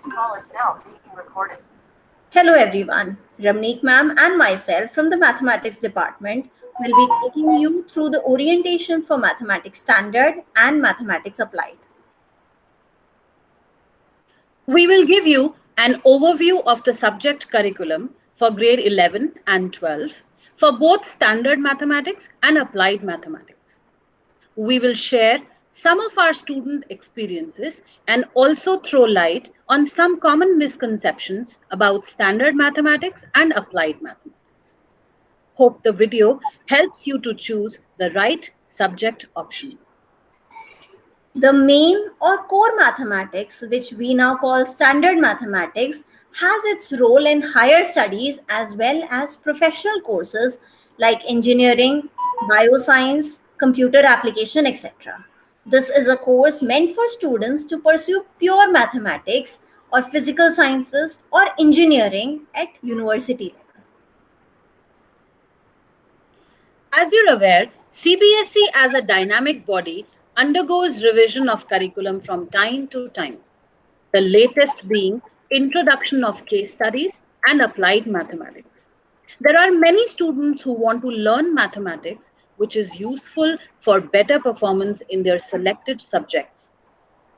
This call is now being recorded. Hello everyone, Ramneek ma'am and myself from the Mathematics department will be taking you through the orientation for Mathematics Standard and Mathematics Applied. We will give you an overview of the subject curriculum for grade 11 and 12 for both standard mathematics and applied mathematics. We will share some of our student experiences and also throw light on some common misconceptions about standard mathematics and applied mathematics. Hope the video helps you to choose the right subject option. The main or core mathematics, which we now call standard mathematics, has its role in higher studies as well as professional courses like engineering, bioscience, computer application, etc. This is a course meant for students to pursue pure mathematics or physical sciences or engineering at university level. As you're aware, CBSE as a dynamic body undergoes revision of curriculum from time to time, the latest being introduction of case studies and applied mathematics. There are many students who want to learn mathematics, which is useful for better performance in their selected subjects.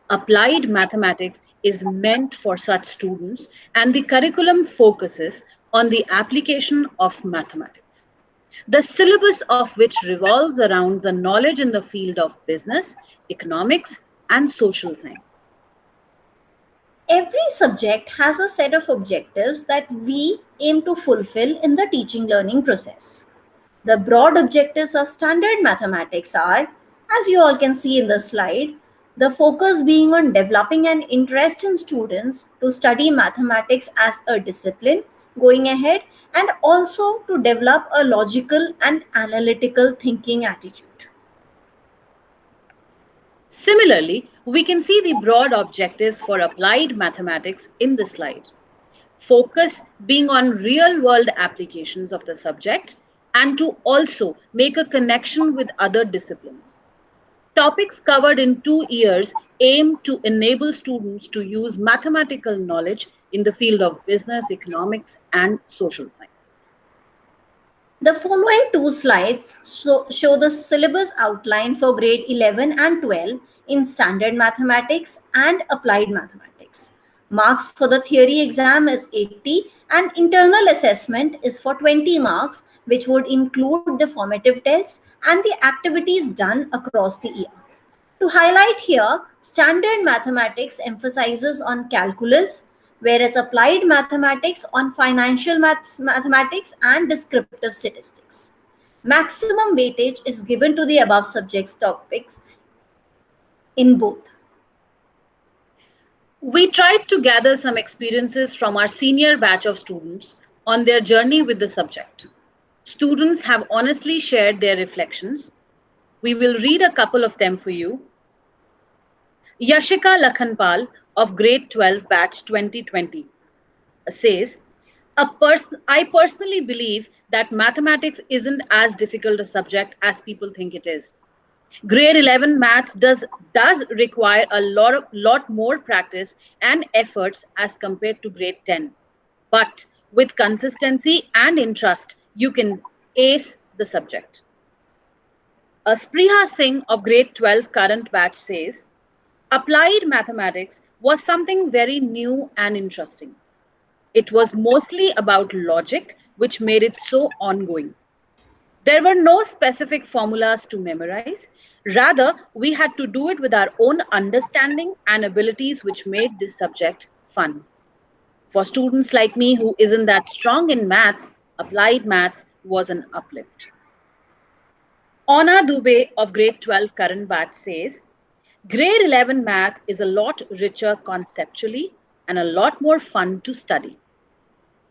Applied mathematics is meant for such students, and the curriculum focuses on the application of mathematics, the syllabus of which revolves around the knowledge in the field of business, economics, and social sciences. Every subject has a set of objectives that we aim to fulfill in the teaching learning process. The broad objectives of standard mathematics are, as you all can see in the slide, the focus being on developing an interest in students to study mathematics as a discipline going ahead, and also to develop a logical and analytical thinking attitude. Similarly, we can see the broad objectives for applied mathematics in the slide. Focus being on real-world applications of the subject and to also make a connection with other disciplines. Topics covered in 2 years aim to enable students to use mathematical knowledge in the field of business, economics, and social sciences. The following two slides show the syllabus outline for grade 11 and 12 in standard mathematics and applied mathematics. Marks for the theory exam is 80 and internal assessment is for 20 marks, which would include the formative test and the activities done across the year. To highlight here, standard mathematics emphasizes on calculus, whereas applied mathematics on financial mathematics and descriptive statistics. Maximum weightage is given to the above subjects topics in both. We tried to gather some experiences from our senior batch of students on their journey with the subject. Students have honestly shared their reflections. We will read a couple of them for you. Yashika Lakhanpal of grade 12 batch 2020 says, I personally believe that mathematics isn't as difficult a subject as people think it is. Grade 11 maths does require a lot more practice and efforts as compared to grade 10. But with consistency and interest, you can ace the subject. Spriha Singh of grade 12 current batch says, applied mathematics was something very new and interesting. It was mostly about logic, which made it so ongoing. There were no specific formulas to memorize. Rather, we had to do it with our own understanding and abilities, which made this subject fun. For students like me who isn't that strong in maths, applied maths was an uplift. Ona Dubey of grade 12 current batch says, grade 11 math is a lot richer conceptually and a lot more fun to study.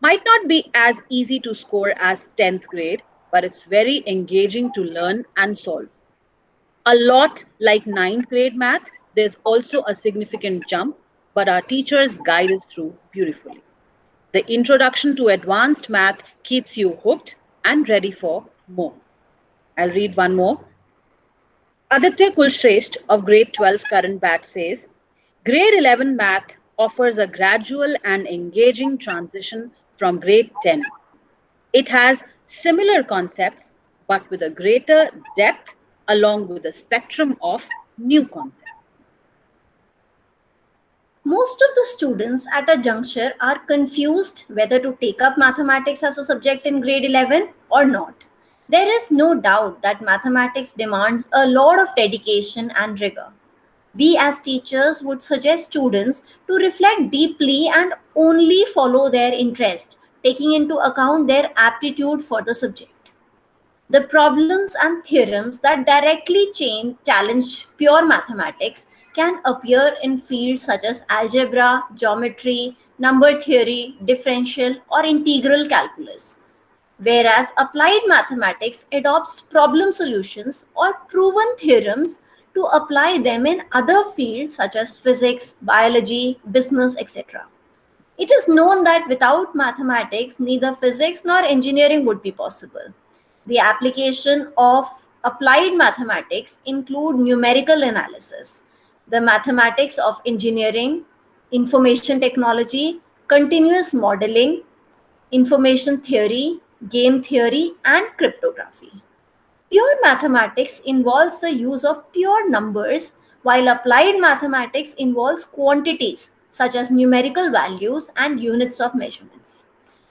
Might not be as easy to score as 10th grade, but it's very engaging to learn and solve. A lot like 9th grade math, there's also a significant jump, but our teachers guide us through beautifully. The introduction to advanced math keeps you hooked and ready for more. I'll read one more. Aditya Kulshrestha of grade 12 current batch says, grade 11 math offers a gradual and engaging transition from grade 10. It has similar concepts, but with a greater depth along with a spectrum of new concepts. Most of the students at a juncture are confused whether to take up mathematics as a subject in grade 11 or not. There is no doubt that mathematics demands a lot of dedication and rigor. We as teachers would suggest students to reflect deeply and only follow their interest, taking into account their aptitude for the subject. The problems and theorems that directly challenge pure mathematics can appear in fields such as algebra, geometry, number theory, differential, or integral calculus. Whereas applied mathematics adopts problem solutions or proven theorems to apply them in other fields such as physics, biology, business, etc. It is known that without mathematics, neither physics nor engineering would be possible. The application of applied mathematics include numerical analysis, the mathematics of engineering, information technology, continuous modeling, information theory, game theory, and cryptography. Pure mathematics involves the use of pure numbers, while applied mathematics involves quantities such as numerical values and units of measurements.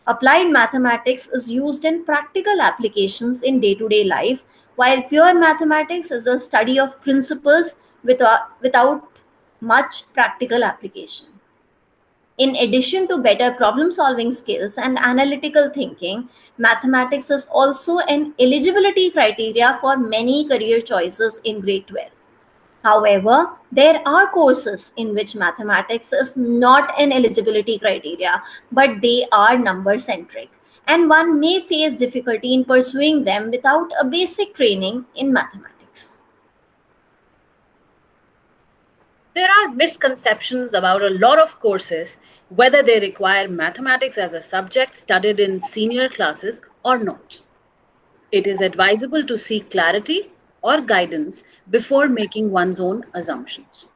Applied mathematics is used in practical applications in day to day life, while pure mathematics is a study of principles without much practical application. In addition to better problem solving skills and analytical thinking, mathematics is also an eligibility criteria for many career choices in grade 12. However, there are courses in which mathematics is not an eligibility criteria, but they are number centric, and one may face difficulty in pursuing them without a basic training in mathematics. There are misconceptions about a lot of courses, whether they require mathematics as a subject studied in senior classes or not. It is advisable to seek clarity or guidance before making one's own assumptions.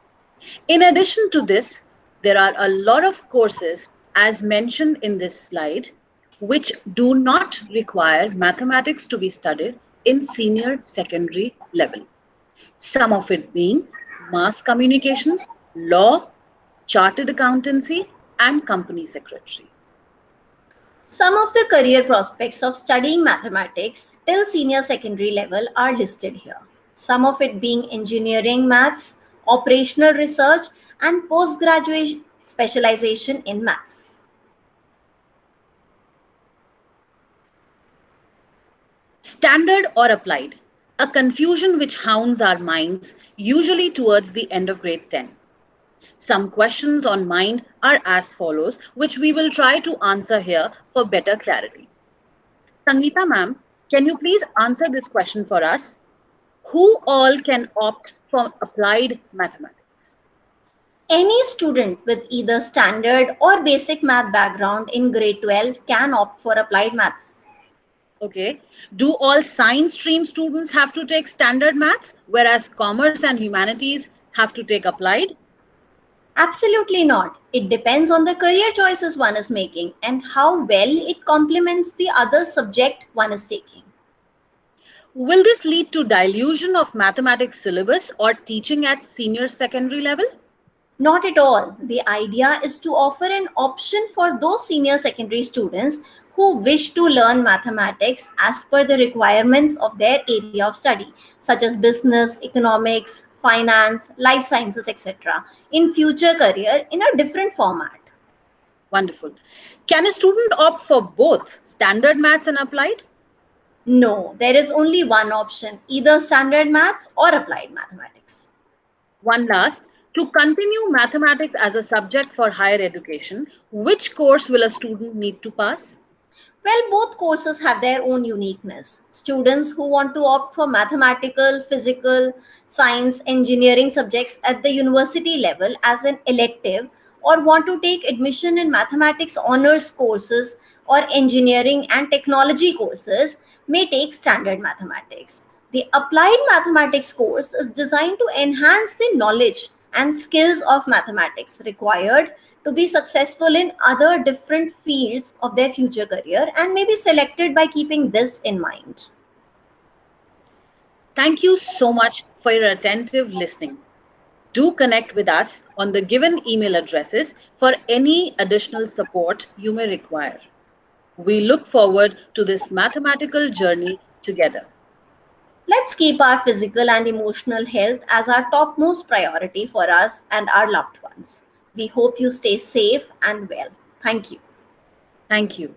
In addition to this, there are a lot of courses, as mentioned in this slide, which do not require mathematics to be studied in senior secondary level. Some of it being mass communications, law, chartered accountancy, and company secretary. Some of the career prospects of studying mathematics till senior secondary level are listed here. Some of it being engineering maths, operational research, and postgraduate specialization in maths. Standard or applied, a confusion which hounds our minds usually towards the end of grade 10. Some questions on mind are as follows, which we will try to answer here for better clarity. Sangeeta ma'am, can you please answer this question for us? Who all can opt for applied mathematics? Any student with either standard or basic math background in grade 12 can opt for applied maths. Okay. Do all science stream students have to take standard maths, whereas commerce and humanities have to take applied? Absolutely not. It depends on the career choices one is making and how well it complements the other subject one is taking. Will this lead to dilution of mathematics syllabus or teaching at senior secondary level? Not at all. The idea is to offer an option for those senior secondary students who wish to learn mathematics as per the requirements of their area of study, such as business, economics, finance, life sciences, etc., in future career in a different format. Wonderful. Can a student opt for both standard maths and applied? No, there is only one option, either standard maths or applied mathematics. One last, to continue mathematics as a subject for higher education, which course will a student need to pass? Well, both courses have their own uniqueness. Students who want to opt for mathematical, physical, science, engineering subjects at the university level as an elective or want to take admission in mathematics honors courses or engineering and technology courses may take standard mathematics. The applied mathematics course is designed to enhance the knowledge and skills of mathematics required to be successful in other different fields of their future career and may be selected by keeping this in mind. Thank you so much for your attentive listening. Do connect with us on the given email addresses for any additional support you may require. We look forward to this mathematical journey together. Let's keep our physical and emotional health as our topmost priority for us and our loved ones. We hope you stay safe and well. Thank you. Thank you.